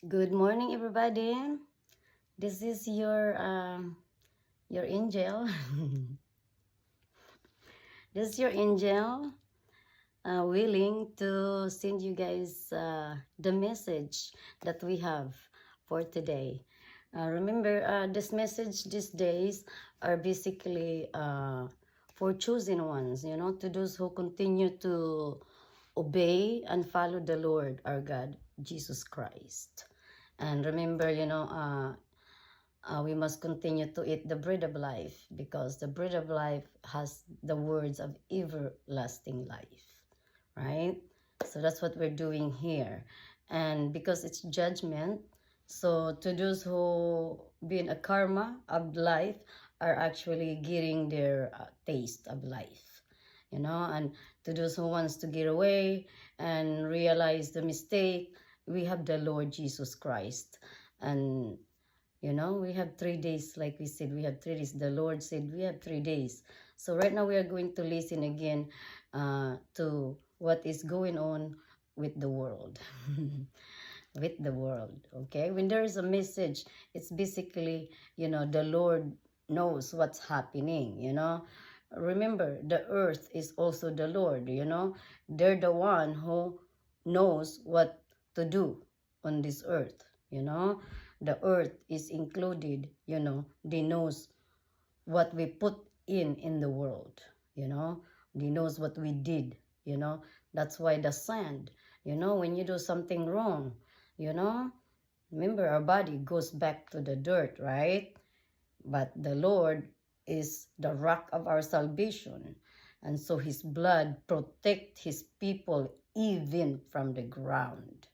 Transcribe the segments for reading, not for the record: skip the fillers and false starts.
Good morning, everybody. This is your angel. This is your angel, willing to send you guys the message that we have for today. Remember, this message these days are basically for chosen ones. To those who continue to obey and follow the Lord our God, Jesus Christ. And remember, we must continue to eat the bread of life because the bread of life has the words of everlasting life, right? So that's what we're doing here. And because it's judgment, so to those who been a karma of life are actually getting their taste of life, and to those who wants to get away and realize the mistake, we have the Lord Jesus Christ. And we have 3 days, like we said, we have 3 days. The Lord said we have 3 days. So right now we are going to listen again to what is going on with the world. With the world, okay? When there is a message, it's basically, the Lord knows what's happening. Remember, the earth is also the Lord. They're the one who knows what to do on this earth. The earth is included, they knows what we put in the world. They knows what we did. That's why the sand, when you do something wrong, you know remember, our body goes back to the dirt, right? But the Lord is the rock of our salvation, and so his blood protect his people even from the ground.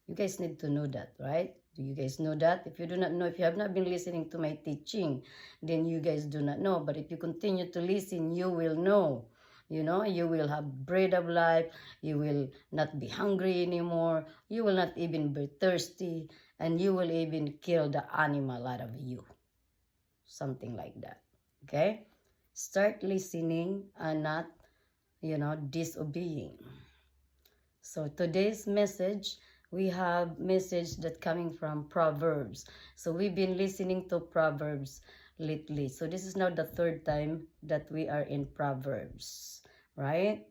You guys need to know that, right? Do you guys know that? If you do not know, if you have not been listening to my teaching, then you guys do not know. But if you continue to listen, you will know. You will have bread of life. You will not be hungry anymore. You will not even be thirsty. And you will even kill the animal out of you. Something like that. Okay? Start listening and not, disobeying. So today's message, we have message that coming from Proverbs. So we've been listening to Proverbs lately. So this is now the third time that we are in Proverbs, right?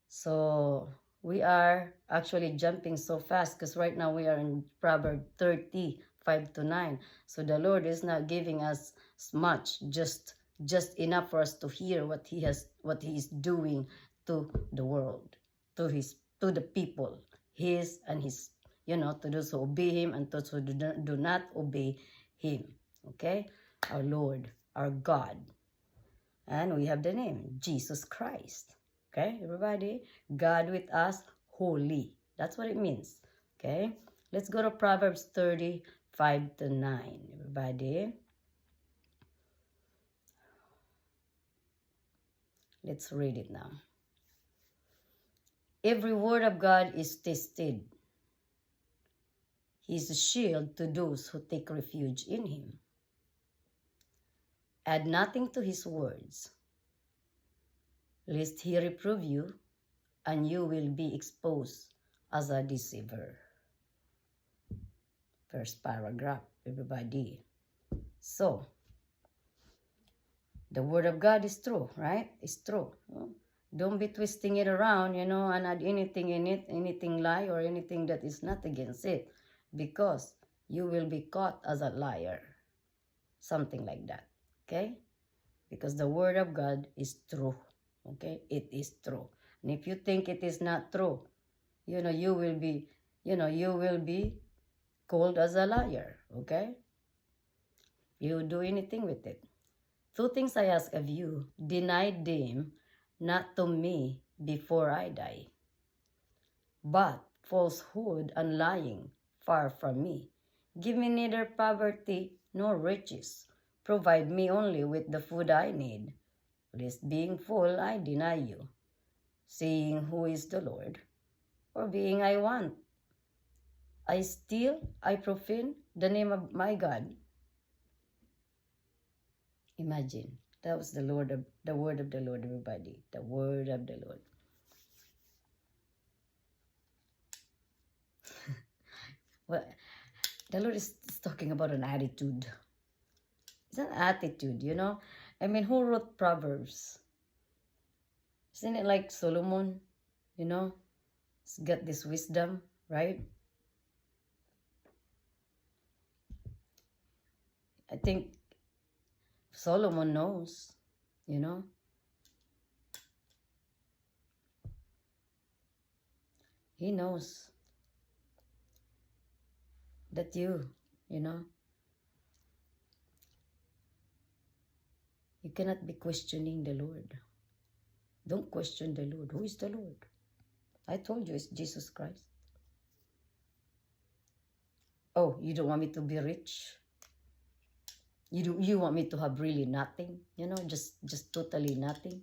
So we are actually jumping so fast because right now we are in Proverbs 30:5-9. So the Lord is not giving us much, just enough for us to hear what He is doing to the world, to the people, His and His, to those who obey Him and those who do not obey Him. Okay, our Lord, our God, and we have the name Jesus Christ. Okay, everybody, God with us, holy. That's what it means. Okay, let's go to Proverbs 30:5-9. Everybody, let's read it now. Every word of God is tested. He is a shield to those who take refuge in him. Add nothing to his words, lest he reprove you, and you will be exposed as a deceiver. First paragraph, everybody. So, the word of God is true, right? It's true. Don't be twisting it around, and add anything in it, anything lie or anything that is not against it, because you will be caught as a liar. Something like that, okay? Because the word of God is true, okay? It is true. And if you think it is not true, you will be called as a liar, okay? You do anything with it. Two things I ask of you, deny them not to me before I die. But falsehood and lying far from me. Give me neither poverty nor riches. Provide me only with the food I need, lest being full I deny you, saying, who is the Lord? Or being I want, I steal, I profane the name of my God. Imagine, that was the word of the Lord, everybody. The word of the Lord. Well, The Lord is talking about an attitude. It's an attitude, you know. I mean, who wrote Proverbs? Isn't it like Solomon? You know, he's got this wisdom, right? I think Solomon knows, you know. He knows that you know, you cannot be questioning the Lord. Don't question the Lord. Who is the Lord? I told you it's Jesus Christ. Oh, you don't want me to be rich? You want me to have really nothing? You know, just totally nothing?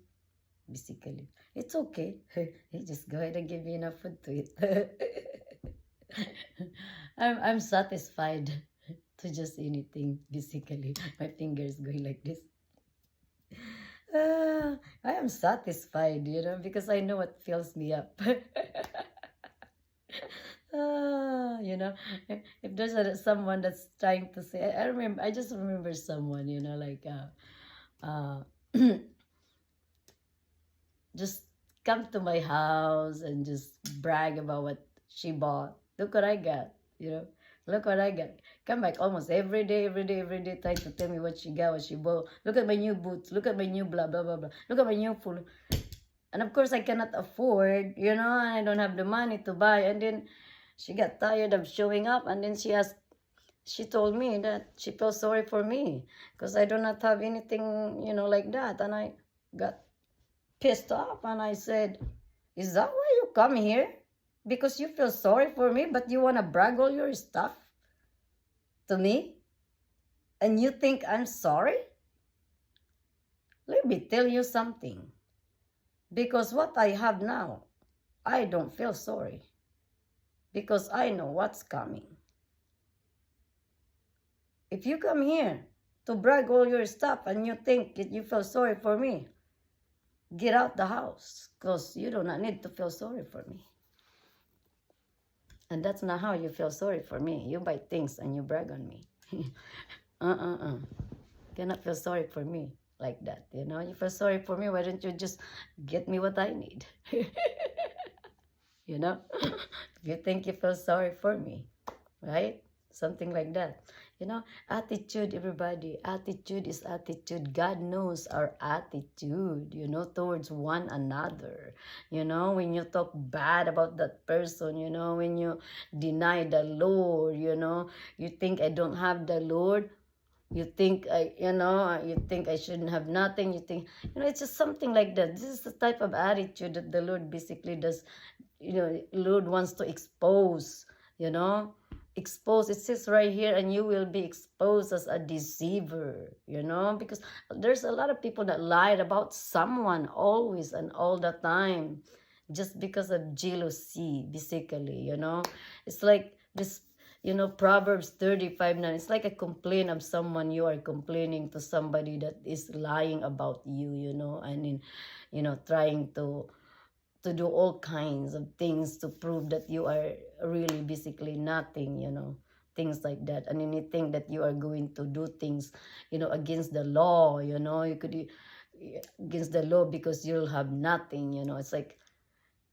Basically. It's okay. You just go ahead and give me enough food to eat. I'm satisfied to just anything, basically. My fingers going like this. I am satisfied, you know, because I know what fills me up. You know, if there's someone that's trying to say, I just remember someone, you know, like, just come to my house and just brag about what she bought. Look what I got, you know. Look what I got. Come back almost every day, trying to tell me what she got, what she bought. Look at my new boots. Look at my new blah, blah, blah, blah. Look at my new food. And of course, I cannot afford, you know, I don't have the money to buy. And then she got tired of showing up. And then she told me that she felt sorry for me because I do not have anything, you know, like that. And I got pissed off and I said, is that why you come here? Because you feel sorry for me, but you want to brag all your stuff to me? And you think I'm sorry? Let me tell you something. Because what I have now, I don't feel sorry. Because I know what's coming. If you come here to brag all your stuff and you think that you feel sorry for me, get out the house. Because you do not need to feel sorry for me. And that's not how you feel sorry for me. You buy things and you brag on me. Cannot feel sorry for me like that, you know. You feel sorry for me, why don't you just get me what I need? You know, if you think you feel sorry for me, right? Something like that. You know, attitude, everybody. Attitude is attitude. God knows our attitude, you know, towards one another. You know, when you talk bad about that person, you know, when you deny the Lord, you know, you think I don't have the Lord. You think you think I shouldn't have nothing. You think, you know, it's just something like that. This is the type of attitude that the Lord basically does, you know, Lord wants to expose, you know, expose. It says right here, and you will be exposed as a deceiver, you know, because there's a lot of people that lied about someone always and all the time just because of jealousy, basically, you know. It's like this, you know, Proverbs 35:9. It's like a complaint of someone. You are complaining to somebody that is lying about you, you know, and in, you know, trying to do all kinds of things to prove that you are really basically nothing, you know, things like that. And anything that you are going to do things, you know, against the law, you know, you could against the law because you'll have nothing, you know. It's like,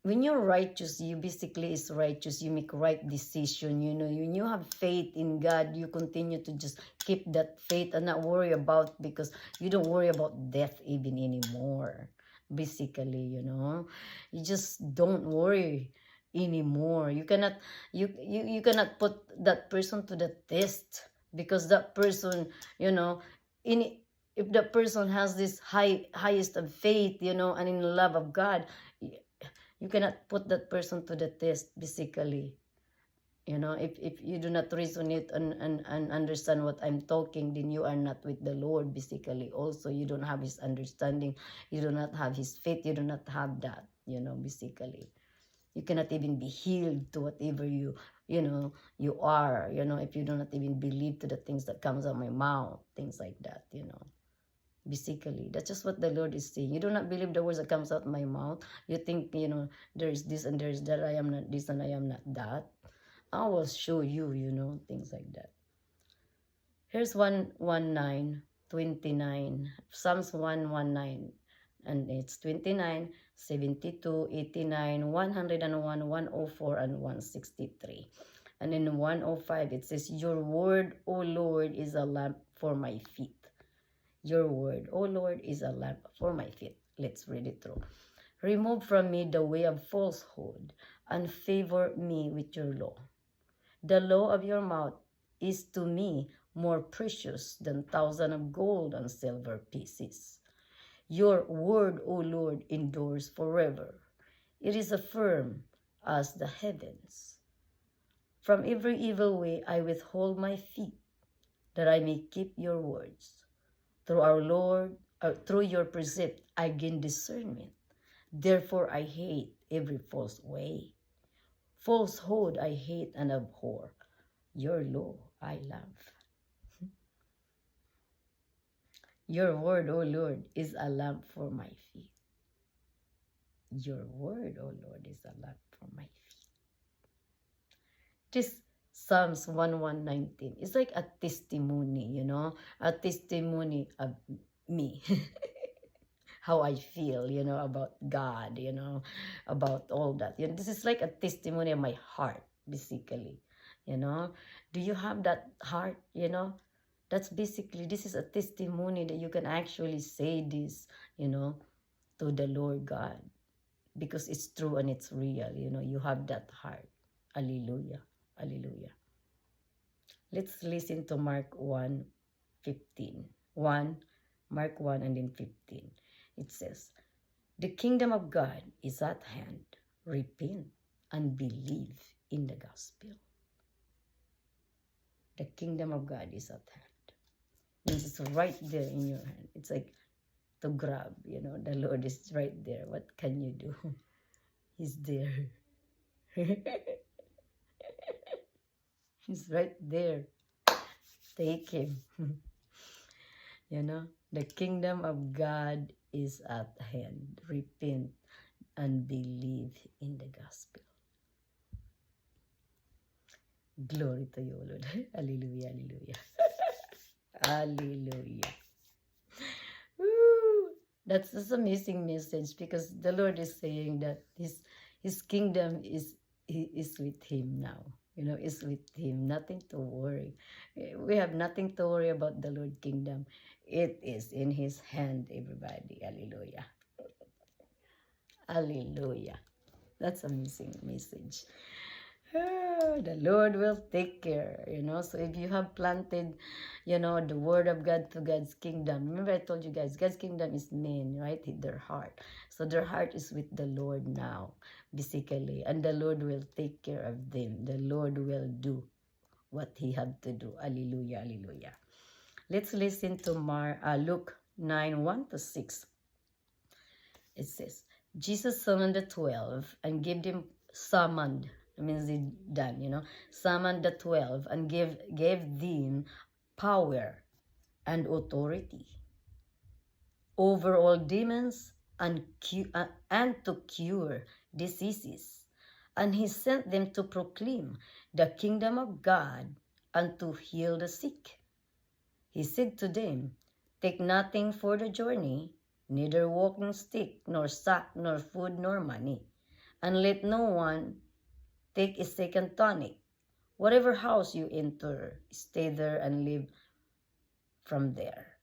when you're righteous, you basically is righteous. You make right decision, you know. When you have faith in God, you continue to just keep that faith and not worry about, because you don't worry about death even anymore. Basically, you know, you just don't worry anymore. You cannot you cannot put that person to the test, because that person, you know, in if the person has this highest of faith, you know, and in the love of God, you cannot put that person to the test, basically. You know, if you do not resonate and understand what I'm talking, then you are not with the Lord, basically. Also, you don't have his understanding. You do not have his faith. You do not have that, you know, basically. You cannot even be healed to whatever you know, you are, you know, if you do not even believe to the things that comes out of my mouth, things like that, you know. Basically, that's just what the Lord is saying. You do not believe the words that comes out of my mouth. You think, you know, there is this and there is that. I am not this and I am not that. I will show you, things like that. Here's 119:29. Psalms 119. And it's 29, 72, 89, 101, 104, and 163. And in 105, it says, Your word, O Lord, is a lamp for my feet. Your word, O Lord, is a lamp for my feet. Let's read it through. Remove from me the way of falsehood, and favor me with your law. The law of your mouth is to me more precious than thousands of gold and silver pieces. Your word, O Lord, endures forever. It is firm as the heavens. From every evil way I withhold my feet, that I may keep your words. Through your precept, I gain discernment. Therefore I hate every false way. Falsehood I hate and abhor. Your law I love. Your word, O Lord, is a lamp for my feet. Your word, O Lord, is a lamp for my feet. This Psalms 119 is like a testimony, a testimony of me. How I feel, about God, about all that. This is like a testimony of my heart, basically, Do you have that heart, That's basically, this is a testimony that you can actually say this, to the Lord God. Because it's true and it's real, you have that heart. Hallelujah. Hallelujah. Let's listen to Mark 1:15. Mark 1 and then 15. It says, the kingdom of God is at hand. Repent and believe in the gospel. The kingdom of God is at hand. Means it's right there in your hand. It's like to grab, the Lord is right there. What can you do? He's there. He's right there. Take him. The kingdom of God is at hand. Repent and believe in the gospel. Glory to you, Lord. Hallelujah, hallelujah. Hallelujah. Woo! That's an amazing message, because the Lord is saying that his kingdom is with him now. Is with him. Nothing to worry. We have nothing to worry about the Lord kingdom. It is in his hand, everybody. Hallelujah. Hallelujah. That's an amazing message. The Lord will take care, So if you have planted, the word of God to God's kingdom. Remember I told you guys, God's kingdom is men, right? Their heart. So their heart is with the Lord now, basically. And the Lord will take care of them. The Lord will do what he had to do. Hallelujah, hallelujah. Let's listen to Luke 9:1-6. It says, Jesus summoned the 12 and gave them summoned. It means he done, Summoned the 12 and gave them power and authority over all demons and to cure diseases. And he sent them to proclaim the kingdom of God and to heal the sick. He said to them, take nothing for the journey, neither walking stick, nor sack, nor food, nor money. And let no one take a second tonic. Whatever house you enter, stay there and live from there.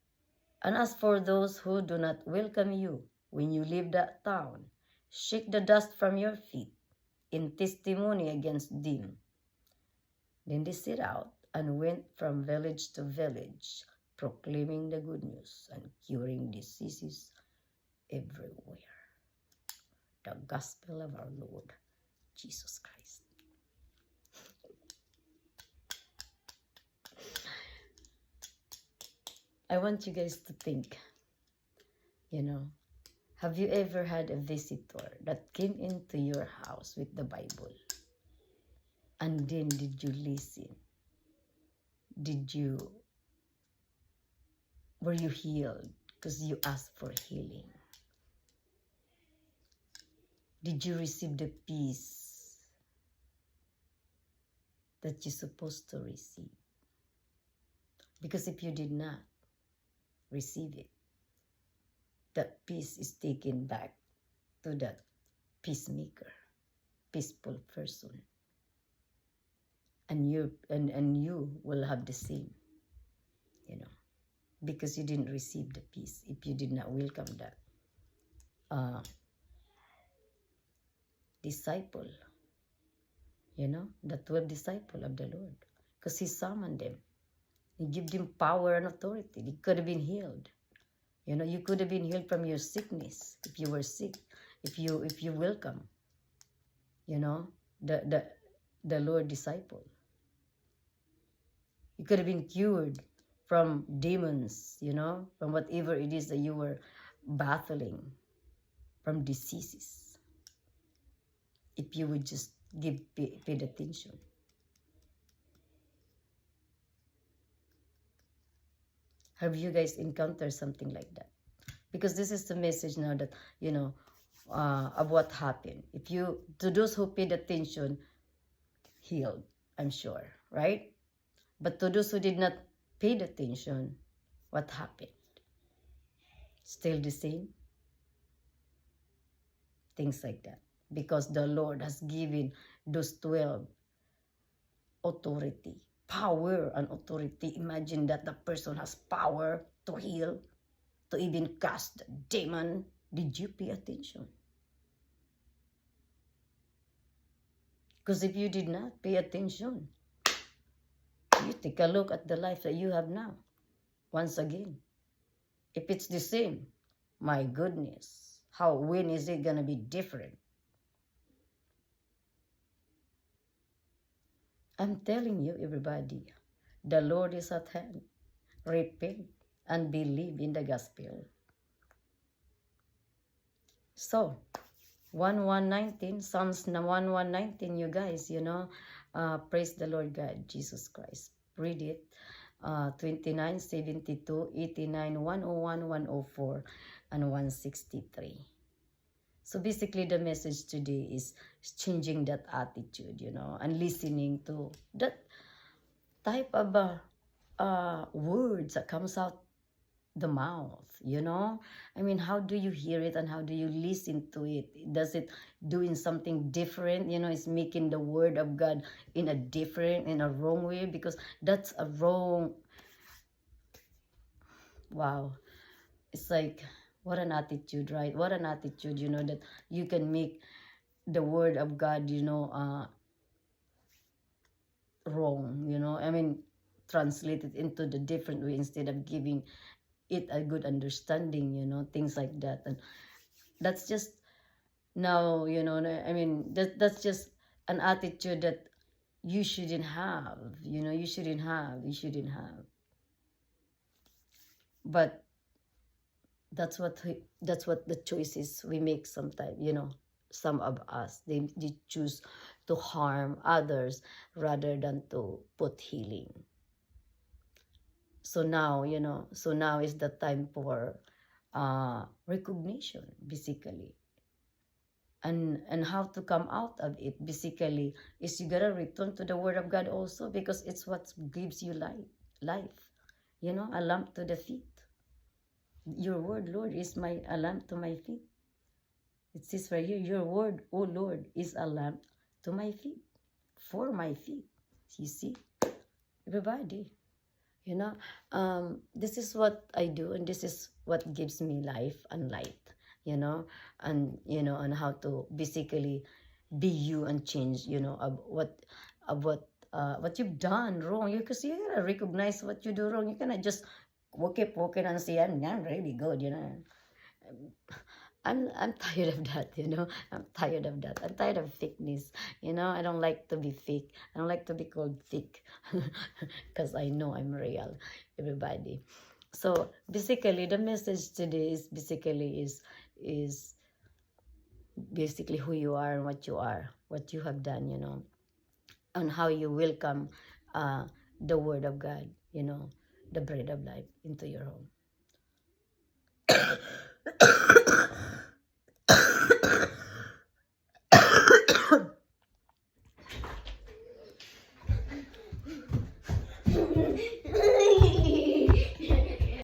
And as for those who do not welcome you, when you leave that town, shake the dust from your feet in testimony against them. Then they set out and went from village to village, proclaiming the good news and curing diseases everywhere. The gospel of our Lord Jesus Christ. I want you guys to think, have you ever had a visitor that came into your house with the Bible? And then did you listen? Were you healed because you asked for healing? Did you receive the peace that you're supposed to receive. Because if you did not receive it, that peace is taken back to that peacemaker, peaceful person. And you will have the same, because you didn't receive the peace if you did not welcome that disciple, the 12 disciple of the Lord, because he summoned them. He gave them power and authority. They could have been healed. You could have been healed from your sickness if you were sick, if you welcome, the Lord disciple. You could have been cured from demons, from whatever it is that you were battling, from diseases, if you would just paid attention. Have you guys encountered something like that? Because this is the message now that, of what happened. To those who paid attention, healed, I'm sure, right? But to those who did not pay attention, what happened? Still the same? Things like that. Because the Lord has given those 12 authority, power and authority. Imagine that the person has power to heal, to even cast the demon. Did you pay attention? Because if you did not pay attention, you take a look at the life that you have now. Once again, if it's the same, my goodness, when is it going to be different? I'm telling you, everybody, the Lord is at hand. Repent and believe in the gospel. So, 1:119, Psalms 1:119, you guys, praise the Lord God, Jesus Christ. Read it. 29, 72, 89, 101, 104, and 163. So basically, the message today is changing that attitude, and listening to that type of words that comes out the mouth, I mean, how do you hear it and how do you listen to it? Does it doing something different? It's making the word of God in a wrong way, because that's a wrong. Wow. It's like, what an attitude, right? What an attitude, that you can make the word of God, wrong, I mean, translate it into the different way instead of giving it a good understanding, things like that. And that's just now, I mean, that's just an attitude that you shouldn't have, you shouldn't have. But that's what the choices we make sometimes, some of us, they choose to harm others rather than to put healing. So now, is the time for recognition, basically. And how to come out of it, basically, is you gotta return to the Word of God also, because it's what gives you life. A lamp to the feet. Your word, Lord, is a lamp to my feet. It says right here, your word, oh Lord, is a lamp to my feet, for my feet. You see, everybody, this is what I do, and this is what gives me life and light, and how to basically be you and change, of what you've done wrong. Because you gotta recognize what you do wrong. You cannot just keep walking and say, I'm really good, I'm tired of that, I'm tired of that. I'm tired of fakeness, I don't like to be fake. I don't like to be called fake, because I know I'm real, everybody. So basically, the message today is basically who you are and what you have done, and how you welcome the Word of God, the bread of life, into your home.